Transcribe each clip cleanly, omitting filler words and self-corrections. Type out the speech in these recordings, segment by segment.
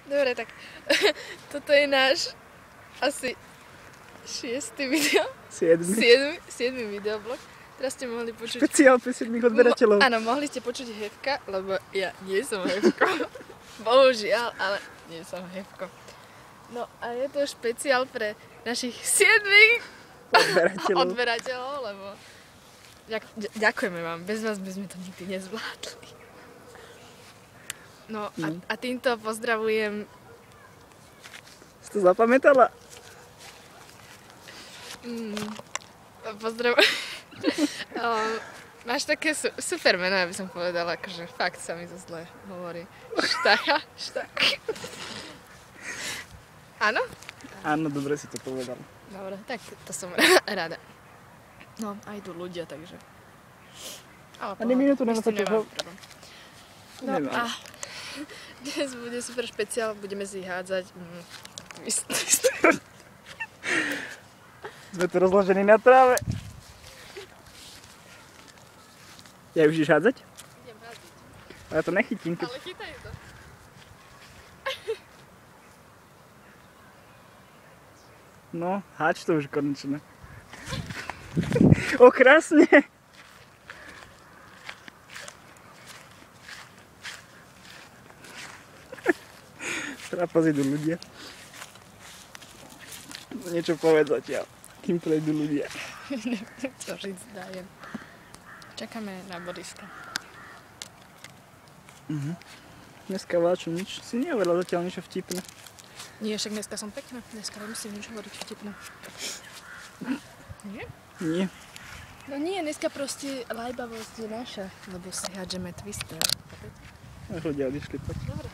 Dobre, tak toto je náš asi 6. video. 7. videoblog. Teraz ste mohli počuť... Špeciál pre 7 odberateľov. Áno, mohli ste počuť Hevka, lebo ja nie som Hevko. Bohužiaľ, ale nie som Hevko. No a je to špeciál pre našich 7 odberateľov, lebo ďakujeme vám, bez vás by sme to nikdy nezvládli. No a týmto pozdravujem... Si to zapamätala? Máš také super meno, aby som povedala, akože fakt sa mi to zle hovorí. Štacha? Áno? Áno, dobre si to povedal. Dobre, tak to som rada. No, aj tu ľudia, takže... Ani minútu nenatáčaš. No a dnes bude super špeciál, budeme si hádzať... Sme tu rozložení na tráve. Ja už ideš hádzať? Idem hádzať. A ja to nechytím. Ale chytaj to. No, háč to už konečne. O, krásne. Trápas idú ľudia. Niečo povedz zatiaľ, kým prejdú ľudia. Co říct dajem. Čakáme na Boriska. Dneska vláčo nič. Si nehovorila zatiaľ niečo vtipné. Nie, však dneska som pekná. Dneska nemusím nič hovoriť vtipné. Nie? Nie. No nie, dneska proste lajbavosť je naša, lebo si hádžeme twister. Až ľudia odišli poď. Dobre,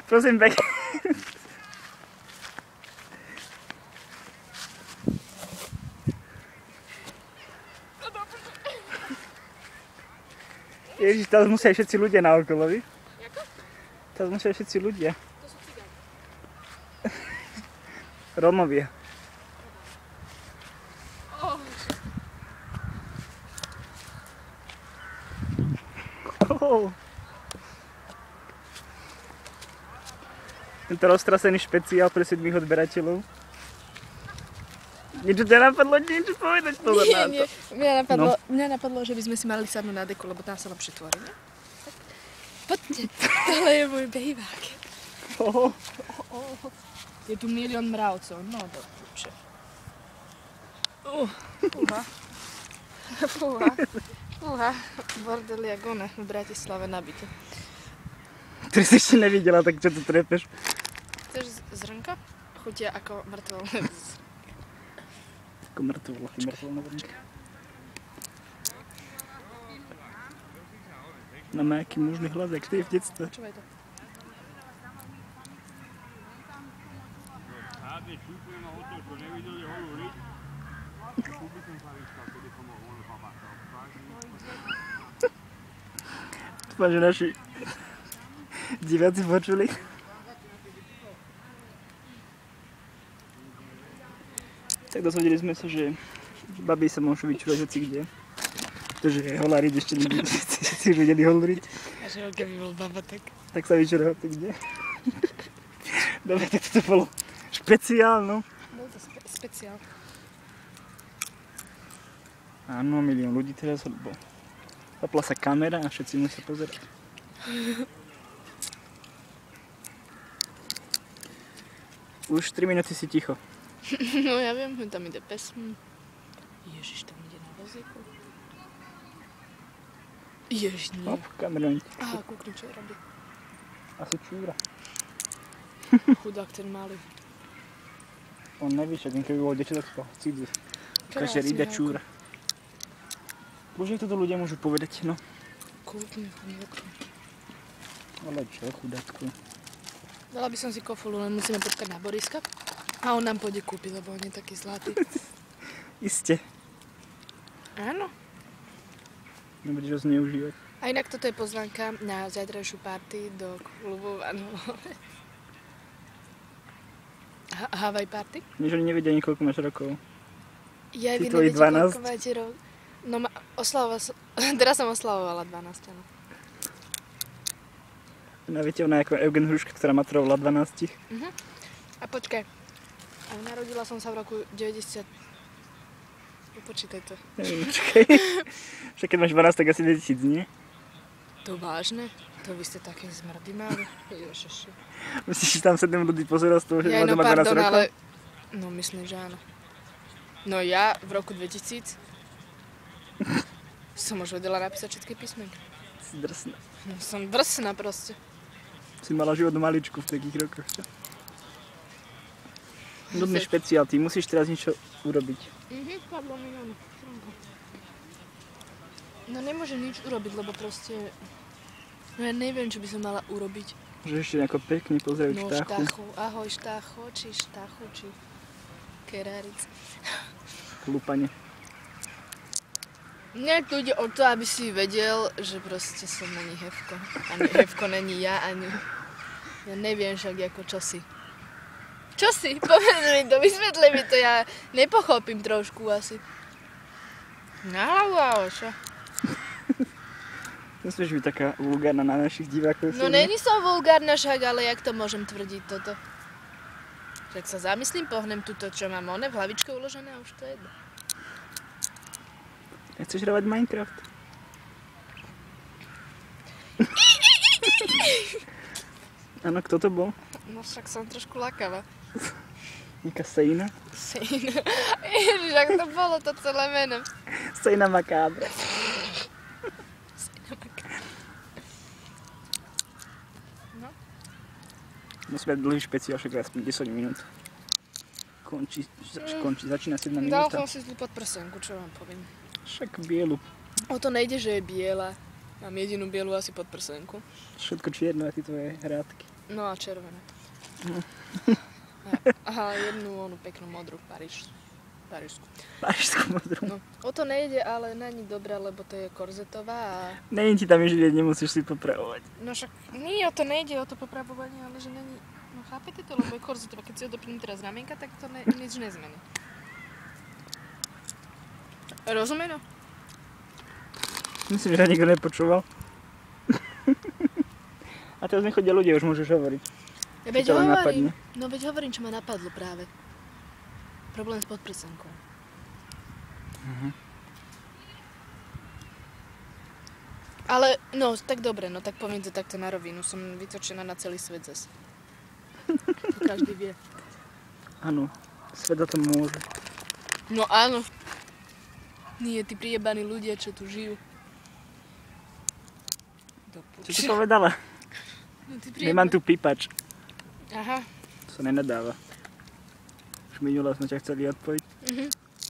Prosím, pekne. Ježiš, teraz musia aj všetci ľudia naokolo, víš? Jako? Teraz musia aj všetci ľudia. To sú cigáni. Rómovia. Tento roztrasený špeciál pre 7 odberateľov. Niečo ťa napadlo, niečo povedať to na to? Nie. Mňa napadlo, že by sme si mali sadnúť na deku, lebo tam sa lepšie tvorí, ne? Tak, poďte, tohle je môj bejvák. Je tu milión mravcov, no do puče. Fúha, bordel jak one v Bratislave nabité. Ty si ešte nevidela, tak čo tu trepeš? Chceš zrnko? Chutia ako mŕtvolné. Ako mŕtvolné zrnko. No má aký mužný hlas, jak ty v detstve. Počúvaj to. Dúfam, že naši diváci počuli. Tak dozvedeli sme sa, že babi sa môžu vyčúvať hoci kde. Pretože holáriť ešte nebudú, si už vedeli holoriť. A že keby bol baba, tak... Tak sa vyčúra hoci kde. Dobre, tak to bolo špeciál, no. Bol to špeciál. Áno, milión ľudí teraz, lebo zapla sa kamera a všetci musia pozerať. Už 3 minúty si ticho. No ja viem, tam ide pes. Ježiš, tam ide na vozíku. Ježiš, nie. Hop, kameru. Aha, kúkni, čo robí. Asi čúra. Chudák ten malý. On neví, čo keby bol dečo, tak spal cídzu. Kaže rída čúra. Bože, toto ľudia môžu povedať, no. Kúkni, chudák. Ale čo, chudátku. Dala by som si kofolu, len musíme počkať na Boriska. A on nám pôjde kúpiť, lebo on je taký zlatý. Iste. Áno. Nebudeš ho zneužívať. A inak toto je pozvánka na zajtrajšiu party do klubu Vanilové. Hawaii party? Než oni nevedia ani koľko máš rokov. Ja Ty vy tvoji neviete, 12. koľko máte rokov. No teraz som oslavovala 12, áno. Viete, ona je ako Eugen Hruška, ktorá maturovala 12. A počkaj, narodila som sa v roku 90... Počítaj to. Neviem, čakaj. Však keď máš 12, tak asi 2000, nie? To vážne? To vy ste také zmrdy mali? Ježiši. Myslíš, že tam 7 ľudí pozerá z toho, že má no doma 12 rokov? ale... No myslím, že áno. No ja v roku 2000 som už vedela napísať všetky písmenky. Si drsná. No, som drsná proste. Si mala život maličku v takých rokoch. Nudný špeciál, ty musíš teraz niečo urobiť. Padlo mi áno. No nemôžem nič urobiť, lebo proste... No ja neviem, čo by som mala urobiť. Môžeš ešte nejako pekne pozrieť No štáchu. štáchu, ahoj štácho, či štáchu, či keráric. Klúpanie. Mne tu ide o to, aby si vedel, že proste som není Hefko. Ani Hefko není ja, ani... Ja neviem však ako čosi. Čosi? Povedz mi to, vysvetli mi to, ja nepochopím trošku asi. Na hlavu, ahoj, čo? Nesmieš byť taká vulgárna na našich divákov. No není som vulgárna však, ale jak to môžem tvrdiť toto? Tak sa zamyslím, pohnem túto, čo mám v hlavičke uložené a už to je jedno. Nechceš hrávať Minecraft? Áno, kto to bol? No však som trošku lakavá. Nejaká Sejna? Sejna. Ježiš, ak to bolo to celé meno. Sejna Makábra. No. Musíme dlhý špeciál, však aspoň 10 minút. Končí, začína 7 Dal minúta. som si zlú podprsenku, čo vám poviem. Však bielu. O to nejde, že je biela. Mám jedinú bielu asi podprsenku. Všetko čierno a ty tvoje hrádky. No a červené. Aha, jednu onú peknú modrú parížskú. Parížskú modrú. No, o to nejde, ale není dobrá, lebo to je korzetová a... Není ti tam živieť, nemusíš si popravovať. No však nie, o to nejde, o to popravovanie, ale že není... No chápete to, lebo je korzetová. Keď si ho dopnú teraz ramienka, tak to nič nezmení. Rozumie, no? Myslím, že nikto nepočúval. A teraz nechodia ľudia, už môžeš hovoriť. Ja veď Čo ťa len hovorím. napadne? No veď hovorím, čo ma napadlo práve. Problém s podprsenkou. Ale, no, tak dobre, no tak poviem to takto na rovinu. Som vytočená na celý svet zase. To každý vie. Áno, sveta to môže. No áno. Nie, tí prijebaní ľudia, čo tu žijú. Čo si povedala? No, Nemám tu pípač. Aha. To sa nenadáva. Už minule sme ťa chceli odpojiť.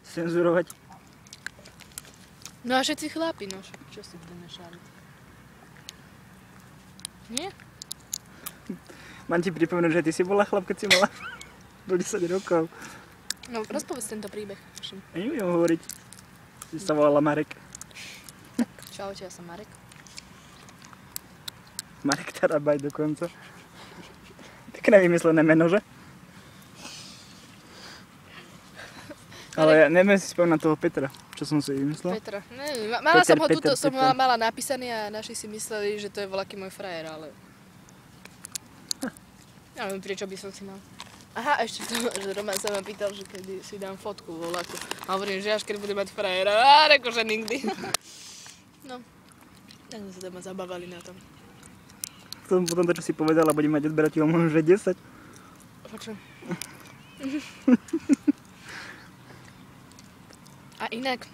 Cenzurovať. No a všetci chlapi, no však čo si budeme šáliť? Nie? Mám ti pripomenúť, že ty si bola chlap, keď si mala do 10 rokov. No rozpovedz tento príbeh. Ja nebudem hovoriť. Ty sa volala Marek. Čaute, ja som Marek. Marek Tarabaj dokonca. Pekné vymyslené meno, že? Ale ja neviem si spomínať toho Petra, čo som si vymyslel. Petra. Ne, mala som ho tuto, som ho Peter. mala napísaný a naši si mysleli, že to je voľaký môj frajer, ale... Ja neviem, prečo by som si mal. Aha, ešte to, že Roman sa ma pýtal, že kedy si dám fotku voľakú. A hovorím, že až keď budem mať frajera. A reko, že nikdy. No, tak sme sa doma zabávali na tom. Potom to, čo si povedala, budem mať odberateľov možno, že 10. Počujem. A inak,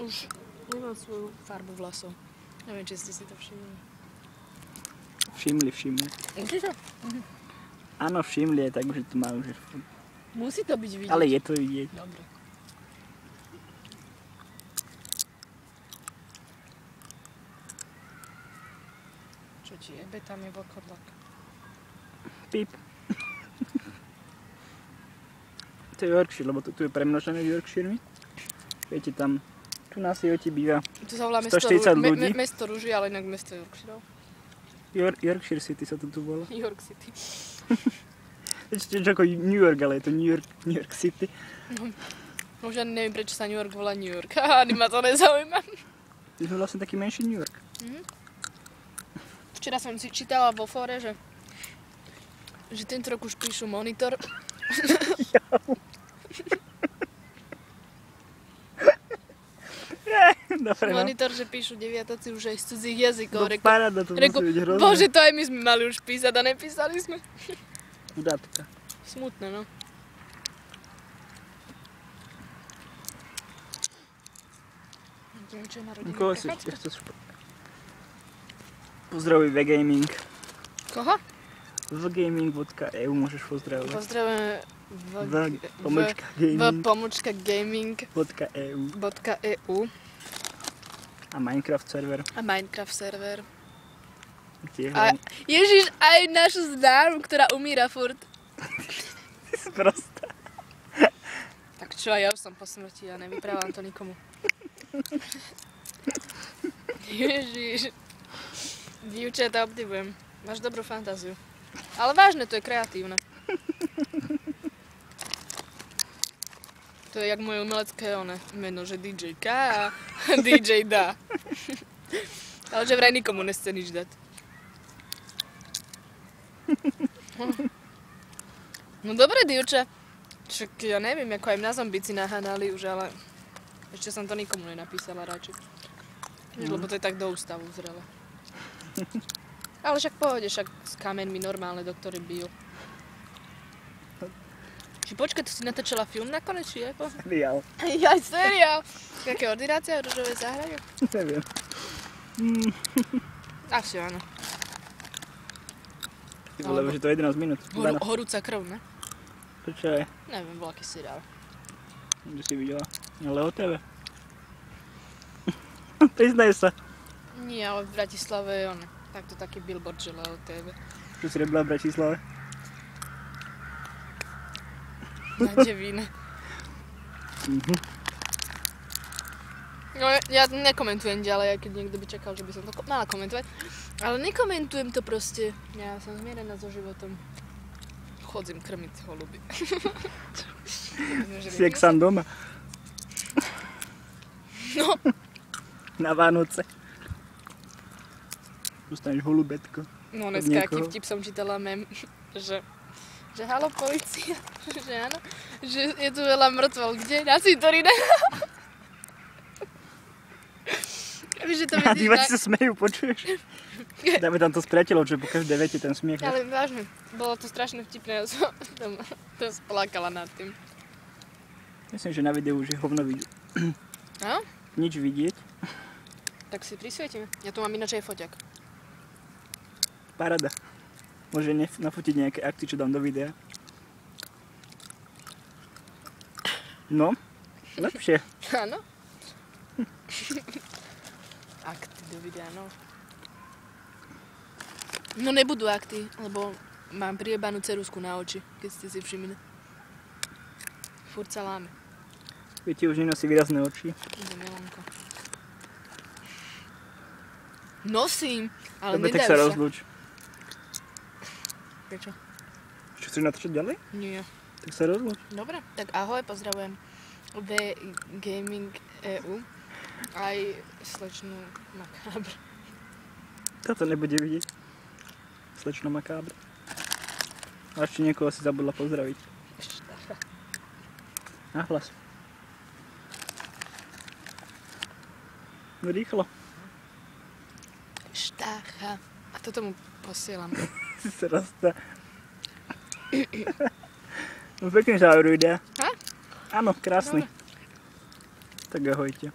už nemám svoju farbu vlasov. Neviem, či ste si to všimli. Všimli. Určite? Áno, všimli aj tak, že to majú. Že... Musí to byť vidieť. Ale je to vidieť. Dobre. Čo ti jebe, tam je vlkodlak. Pip. To je Yorkshire, lebo tu je premnožené Yorkshiremi. Viete tam, tu na Sioti býva Tu sa volá 140 ľudí. mesto Rúži, ale inak mesto Yorkshire. Yorkshire City sa to tu volá. York City. Ešte ako New York, ale je to New York City. Už ani neviem, prečo sa New York volá New York. Haha, ani ma to nezaujíma. My sme vlastne taký menší New York. Včera som si čítala vo fóre, že tento rok už píšu Monitor. Dobre, no. Monitor, že píšu deviatáci už aj z cudzích jazykov. No paráda, to musí byť hrozné. Bože, to aj my sme mali už písať a nepísali sme. Chudátka. Smutné, no. Čo je na rodinnej Koho si prechádzke? chceš? Pozdravuj VGaming. Koho? vgaming.eu môžeš pozdravovať. Pozdravujeme v.gaming.eu a Minecraft server. A Minecraft server. A Ježiš, aj našu známu, ktorá umíra furt. ty si prostá. Tak čo, ja už som po smrti a nevyprávam to nikomu. Ježiš. Dievčatá, obdivujem. Máš dobrú fantáziu. Ale vážne, to je kreatívne. To je jak moje umelecké meno, že DJ K a DJ dá. Ale že vraj nikomu nechce nič dať. No dobre, dievča. Však ja neviem, ako aj mňa zombici nahanali už, ale ešte som to nikomu nenapísala radšej. Lebo to je tak do ústavu zrele. Ale však pohode, však s kameňmi normálne doktory bijú. Či počkaj, tu si natáčala film nakoniec, či ako? Seriál. Jaj, seriál. Jaké ordinácia v Ružovej záhrade? Neviem. Asi áno. Lebo že to je 11 minút. Horúca krv, ne? Prečo je? Neviem, bol aký seriál. Kde si videla? Ale o tebe. Priznaj sa. Nie, ale v Bratislave je takto taký billboard, že Leo TV. Čo si robila v Bratislave? Na Devíne. No, ja nekomentujem ďalej, aj keď niekto by čakal, že by som to mala komentovať. Ale nekomentujem to proste. Ja som zmierená so životom. Chodzím krmiť holuby. Si jak sám doma. No. Na Vánoce. Dostaneš holubetko. No dneska aký vtip som čítala mem, že halo polícia, že áno, že je tu veľa mŕtvol, kde? Na cintoríne. A diváci sa smejú, počuješ? Dáme tam to s priateľom, že po každej vete ten smiech. Ale vážne, bolo to strašne vtipné, ja som to splákala nad tým. Myslím, že na videu už je hovno vidieť. No? Nič vidieť. Tak si prisvietime. Ja tu mám ináč aj foťak. Paráda. Môže nafotiť nejaké akty, čo dám do videa. No, lepšie. Áno. Akty do videa, no. No nebudú akty, lebo mám priebanú ceruzku na oči, keď ste si všimli. Furt sa láme. Viete, už nenosí výrazné oči. Ide Milonko. Nosím, ale Dobre, nedajú tak sa rozlúč. Prečo? Čo, chceš natáčať ďalej? Nie. Tak sa rozlúč. Dobre, tak ahoj, pozdravujem vgaming.eu aj slečnú Makábr. Toto nebude vidieť. Slečno Makábr. A ešte niekoho si zabudla pozdraviť. Nahlas. No rýchlo. Štácha. A toto mu posielam. Si sa rastá. No pekný záver videa. Ha? Áno, krásny. Tak ahojte.